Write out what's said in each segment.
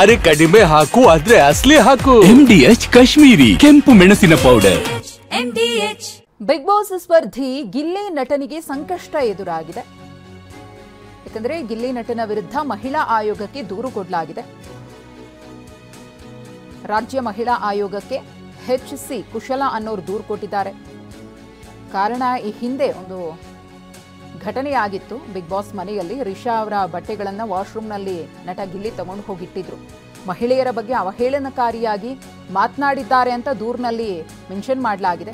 ಅರೆ ಕಡಿಮೆ ಹಾಕು ಆದ್ರೆ ಅಸಲಿ ಹಾಕು. MDH ಕಾಶ್ಮೀರಿ ಕೆಂಪು ಮೆಣಸಿನ ಪೌಡರ್. ಬಿಗ್ ಬಾಸ್ ಸ್ಪರ್ಧಿ ಗಿಲ್ಲಿ ನಟನಿಗೆ ಸಂಕಷ್ಟ ಎದುರಾಗಿದೆ. ಯಾಕಂದ್ರೆ ಗಿಲ್ಲಿ ನಟನ ವಿರುದ್ಧ ಮಹಿಳಾ ಆಯೋಗಕ್ಕೆ ದೂರು ಕೊಡಲಾಗಿದೆ. ರಾಜ್ಯ ಮಹಿಳಾ ಆಯೋಗಕ್ಕೆ HC ಕುಶಲ ಅನ್ನೋರು ದೂರು ಕೊಟ್ಟಿದ್ದಾರೆ. ಕಾರಣ ಈ ಹಿಂದೆ ಒಂದು ಘಟನೆಯಾಗಿತ್ತು. ಬಿಗ್ ಬಾಸ್ ಮನೆಯಲ್ಲಿ ರಿಷಾ ಅವರ ಬಟ್ಟೆಗಳನ್ನು ವಾಶ್ರೂಮ್ನಲ್ಲಿ ನಟ ಗಿಲ್ಲಿ ತಗೊಂಡು ಹೋಗಿಟ್ಟಿದ್ರು. ಮಹಿಳೆಯರ ಬಗ್ಗೆ ಅವಹೇಳನಕಾರಿಯಾಗಿ ಮಾತನಾಡಿದ್ದಾರೆ ಅಂತ ದೂರಿನಲ್ಲಿ ಮೆನ್ಷನ್ ಮಾಡಲಾಗಿದೆ.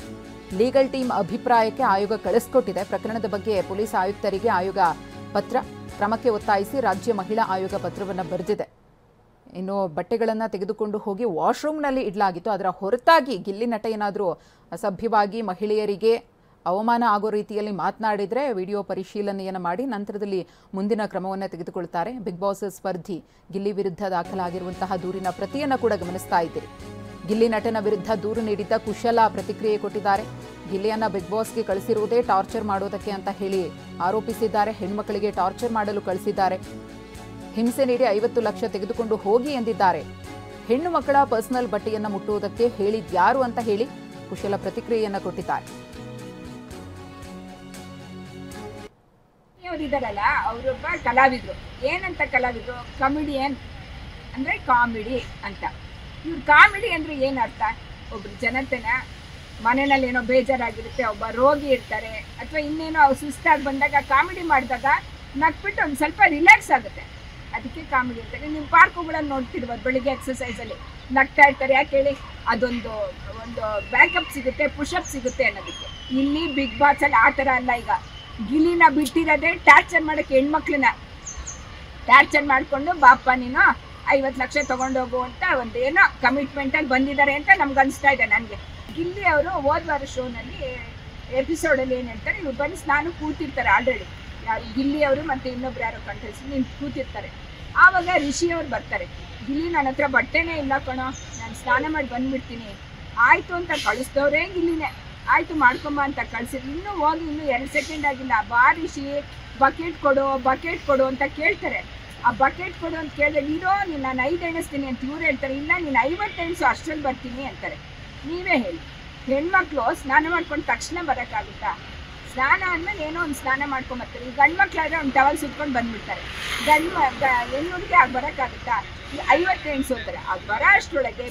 ಲೀಗಲ್ ಟೀಮ್ ಅಭಿಪ್ರಾಯಕ್ಕೆ ಆಯೋಗ ಕಳಿಸಿಕೊಟ್ಟಿದೆ. ಪ್ರಕರಣದ ಬಗ್ಗೆ ಪೊಲೀಸ್ ಆಯುಕ್ತರಿಗೆ ಆಯೋಗ ಪತ್ರ, ಕ್ರಮಕ್ಕೆ ಒತ್ತಾಯಿಸಿ ರಾಜ್ಯ ಮಹಿಳಾ ಆಯೋಗ ಪತ್ರವನ್ನು ಬರೆದಿದೆ. ಇನ್ನು ಬಟ್ಟೆಗಳನ್ನು ತೆಗೆದುಕೊಂಡು ಹೋಗಿ ವಾಶ್ರೂಮ್ನಲ್ಲಿ ಇಡಲಾಗಿತ್ತು. ಅದರ ಹೊರತಾಗಿ ಗಿಲ್ಲಿ ನಟ ಏನಾದರೂ ಅಸಭ್ಯವಾಗಿ ಮಹಿಳೆಯರಿಗೆ ಅವಮಾನ ಆಗೋ ರೀತಿಯಲ್ಲಿ ಮಾತನಾಡಿದರೆ ವಿಡಿಯೋ ಪರಿಶೀಲನೆಯನ್ನು ಮಾಡಿ ನಂತರದಲ್ಲಿ ಮುಂದಿನ ಕ್ರಮವನ್ನು ತೆಗೆದುಕೊಳ್ತಾರೆ. ಬಿಗ್ ಬಾಸ್ ಸ್ಪರ್ಧಿ ಗಿಲ್ಲಿ ವಿರುದ್ಧ ದಾಖಲಾಗಿರುವಂತಹ ದೂರಿನ ಪ್ರತಿಯನ್ನು ಕೂಡ ಗಮನಿಸ್ತಾ ಇದ್ದೀರಿ. ಗಿಲ್ಲಿ ನಟನ ವಿರುದ್ಧ ದೂರು ನೀಡಿದ್ದ ಕುಶಲ ಪ್ರತಿಕ್ರಿಯೆ ಕೊಟ್ಟಿದ್ದಾರೆ. ಗಿಲ್ಲಿಯನ್ನ ಬಿಗ್ ಬಾಸ್ಗೆ ಕಳಿಸಿರುವುದೇ ಟಾರ್ಚರ್ ಮಾಡೋದಕ್ಕೆ ಅಂತ ಹೇಳಿ ಆರೋಪಿಸಿದ್ದಾರೆ. ಹೆಣ್ಮಕ್ಕಳಿಗೆ ಟಾರ್ಚರ್ ಮಾಡಲು ಕಳಿಸಿದ್ದಾರೆ. ಹಿಂಸೆ ನೀಡಿ 50 ಲಕ್ಷ ತೆಗೆದುಕೊಂಡು ಹೋಗಿ ಎಂದಿದ್ದಾರೆ. ಹೆಣ್ಣು ಮಕ್ಕಳ ಪರ್ಸನಲ್ ಬಟ್ಟೆಯನ್ನು ಮುಟ್ಟುವುದಕ್ಕೆ ಹೇಳಿದ್ಯಾರು ಅಂತ ಹೇಳಿ ಕುಶಲ ಪ್ರತಿಕ್ರಿಯೆಯನ್ನು ಕೊಟ್ಟಿದ್ದಾರೆ. ಅವರಿದ್ದಾರಲ್ಲ, ಅವರೊಬ್ಬ ಕಲಾವಿದರು. ಏನಂತ ಕಲಾವಿದರು? ಕಾಮಿಡಿಯನ್ ಅಂದರೆ ಕಾಮಿಡಿ ಅಂತ. ಇವ್ರು ಕಾಮಿಡಿ ಅಂದರೆ ಏನು ಅರ್ಥ? ಒಬ್ರು ಜನತೆನ ಮನೆಯಲ್ಲಿ ಏನೋ ಬೇಜಾರಾಗಿರುತ್ತೆ, ಒಬ್ಬ ರೋಗಿ ಇರ್ತಾರೆ ಅಥವಾ ಇನ್ನೇನೋ ಅವ್ರು ಸುಸ್ತಾಗಿ ಬಂದಾಗ ಕಾಮಿಡಿ ಮಾಡಿದಾಗ ನಕ್ಬಿಟ್ಟು ಒಂದು ಸ್ವಲ್ಪ ರಿಲ್ಯಾಕ್ಸ್ ಆಗುತ್ತೆ, ಅದಕ್ಕೆ ಕಾಮಿಡಿ ಇರ್ತಾರೆ. ನೀವು ಪಾರ್ಕುಗಳನ್ನು ನೋಡ್ತಿರ್ಬೋದು, ಬೆಳಿಗ್ಗೆ ಎಕ್ಸಸೈಸಲ್ಲಿ ನಗ್ತಾ ಇರ್ತಾರೆ. ಯಾಕೆ ಹೇಳಿ? ಅದೊಂದು ಬ್ಯಾಕಪ್ ಸಿಗುತ್ತೆ, ಪುಷಪ್ ಸಿಗುತ್ತೆ ಅನ್ನೋದಕ್ಕೆ. ಇಲ್ಲಿ ಬಿಗ್ ಬಾಸಲ್ಲಿ ಆ ಥರ ಅಲ್ಲ. ಈಗ ಗಿಲ್ಲಿನ ಬಿಟ್ಟಿರೋದೇ ಟಾರ್ಚರ್ ಮಾಡೋಕ್ಕೆ, ಹೆಣ್ಮಕ್ಳನ್ನ ಟಾರ್ಚರ್ ಮಾಡಿಕೊಂಡು ಬಾಪ ನೀನು 50 ಲಕ್ಷ ತೊಗೊಂಡೋಗು ಅಂತ ಒಂದು ಏನೋ ಕಮಿಟ್ಮೆಂಟಲ್ಲಿ ಬಂದಿದ್ದಾರೆ ಅಂತ ನಮ್ಗೆ ಅನಿಸ್ತಾ ಇದೆ. ನನಗೆ ಗಿಲ್ಲಿ ಅವರು ಹೋದ್ವಾರ ಶೋನಲ್ಲಿ ಎಪಿಸೋಡಲ್ಲಿ ಏನು ಹೇಳ್ತಾರೆ, ಇವ್ರು ಬಂದು ಸ್ನಾನ ಕೂತಿರ್ತಾರೆ ಆಲ್ರೆಡಿ. ಯಾರು? ಗಿಲ್ಲಿ ಅವರು ಮತ್ತು ಇನ್ನೊಬ್ರು ಯಾರೋ ಕಂಟೆಸ್ಟೆಂಟ್ ನಿಂತು ಕೂತಿರ್ತಾರೆ. ಆವಾಗ ರಿಷಿ ಅವ್ರು ಬರ್ತಾರೆ. ಗಿಲ್ಲಿ ನನ್ನ ಹತ್ರ ಬಟ್ಟೆನೇ ಇಲ್ಲ ಕಣೋ, ನಾನು ಸ್ನಾನ ಮಾಡಿ ಬಂದುಬಿಡ್ತೀನಿ. ಆಯಿತು ಅಂತ ಕಳಿಸ್ದವ್ರೆ ಗಿಲ್ಲಿನೇ. ಆಯಿತು ಮಾಡ್ಕೊಂಬ ಅಂತ ಕಳಿಸಿದ್ರು. ಇನ್ನೂ ಹೋಗಿ ಇನ್ನೂ 2 ಸೆಕೆಂಡ್ ಆಗಿಲ್ಲ, ಬಾ ರಿಷಿ ಬಕೆಟ್ ಕೊಡು ಅಂತ ಕೇಳ್ತಾರೆ. ಆ ಬಕೆಟ್ ಕೊಡು ಅಂತ ಕೇಳಿದ್ರೆ, ನೀರೋ ನಾನು 5 ಎಣಿಸ್ತೀನಿ ಅಂತ ಇವ್ರು ಹೇಳ್ತಾರೆ. ಇಲ್ಲ ನೀನು 50 ಎಣಿಸು, ಅಷ್ಟರಲ್ಲಿ ಬರ್ತೀನಿ ಅಂತಾರೆ. ನೀವೇ ಹೇಳಿ, ಹೆಣ್ಮಕ್ಳು ಸ್ನಾನ ಮಾಡ್ಕೊಂಡು ತಕ್ಷಣ ಬರೋಕ್ಕಾಗುತ್ತಾ? ಸ್ನಾನ ಆದಮೇಲೆ ಏನೋ ಒಂದು ಸ್ನಾನ ಮಾಡ್ಕೊಂಬರ್ತಾರೆ. ಈ ಗಂಡು ಮಕ್ಕಳಾದ್ರೆ ಒಂದು ಟವಲ್ ಸುತ್ಕೊಂಡು ಬಂದುಬಿಡ್ತಾರೆ. ಹೆಣ್ಣುಗಳಿಗೆ ಆಗ ಬರೋಕ್ಕಾಗುತ್ತಾ? 50 ಎಣಿಸೋತಾರೆ. ಅದು ಬರೋ ಅಷ್ಟರೊಳಗೆ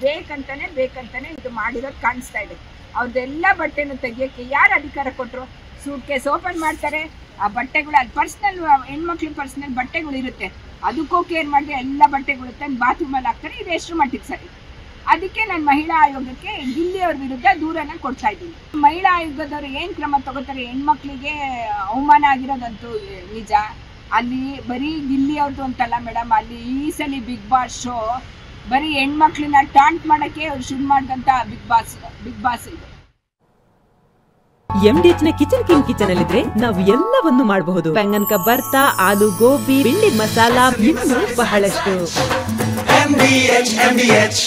ಬೇಕಂತಾನೆ ಇದು ಮಾಡಿರೋದು ಕಾಣಿಸ್ತಾ ಇದೆ. ಅವ್ರದ್ದೆಲ್ಲ ಬಟ್ಟೆನೂ ತೆಗಿಯೋಕ್ಕೆ ಯಾರು ಅಧಿಕಾರ ಕೊಟ್ಟರು? ಸೂಟ್ ಕೇಸ್ ಓಪನ್ ಮಾಡ್ತಾರೆ, ಆ ಬಟ್ಟೆಗಳು ಅದು ಪರ್ಸ್ನಲ್, ಹೆಣ್ಮಕ್ಳು ಪರ್ಸ್ನಲ್ ಬಟ್ಟೆಗಳು ಇರುತ್ತೆ, ಅದಕ್ಕೂ ಕೇರ್ ಮಾಡಿದ್ರೆ ಎಲ್ಲ ಬಟ್ಟೆಗಳು ತಂದು ಬಾತ್ರೂಮಲ್ಲಿ ಹಾಕ್ತಾರೆ. ಇದು ಎಷ್ಟು ಮಟ್ಟಿಗೆ ಸರಿ? ಅದಕ್ಕೆ ನಾನು ಮಹಿಳಾ ಆಯೋಗಕ್ಕೆ ಗಿಲ್ಲಿ ಅವ್ರ ವಿರುದ್ಧ ದೂರನ್ನ ಕೊಡ್ತಾ ಇದ್ದೀನಿ. ಮಹಿಳಾ ಆಯೋಗದವರು ಏನು ಕ್ರಮ ತಗೋತಾರೆ? ಹೆಣ್ಮಕ್ಳಿಗೆ ಅವಮಾನ ಆಗಿರೋದಂತೂ ನಿಜ. ಅಲ್ಲಿ ಬರೀ ಗಿಲ್ಲಿ ಅವ್ರದ್ದು ಅಂತಲ್ಲ ಮೇಡಮ್, ಅಲ್ಲಿ ಈ ಸಲ ಬಿಗ್ ಬಾಸ್ ಶೋ ಬರೀ ಹೆಣ್ಮಕ್ಳನ್ನ ಟಾಂಟ್ ಮಾಡೋಕ್ಕೆ ಅವ್ರು ಶುರು ಮಾಡಿದಂಥ ಬಿಗ್ ಬಾಸ್ ಇದು. MDH ನ ಕಿಚನ್ ಅಲ್ಲಿದ್ರೆ ನಾವು ಎಲ್ಲವನ್ನು ಮಾಡಬಹುದು. ಬೆಂಗನ್ ಕ ಬರ್ತಾ, ಆಲೂ ಗೋಬಿ, ಬಿಂಡಿ ಮಸಾಲಾ, ಇನ್ನೂ ಬಹಳಷ್ಟು. MDH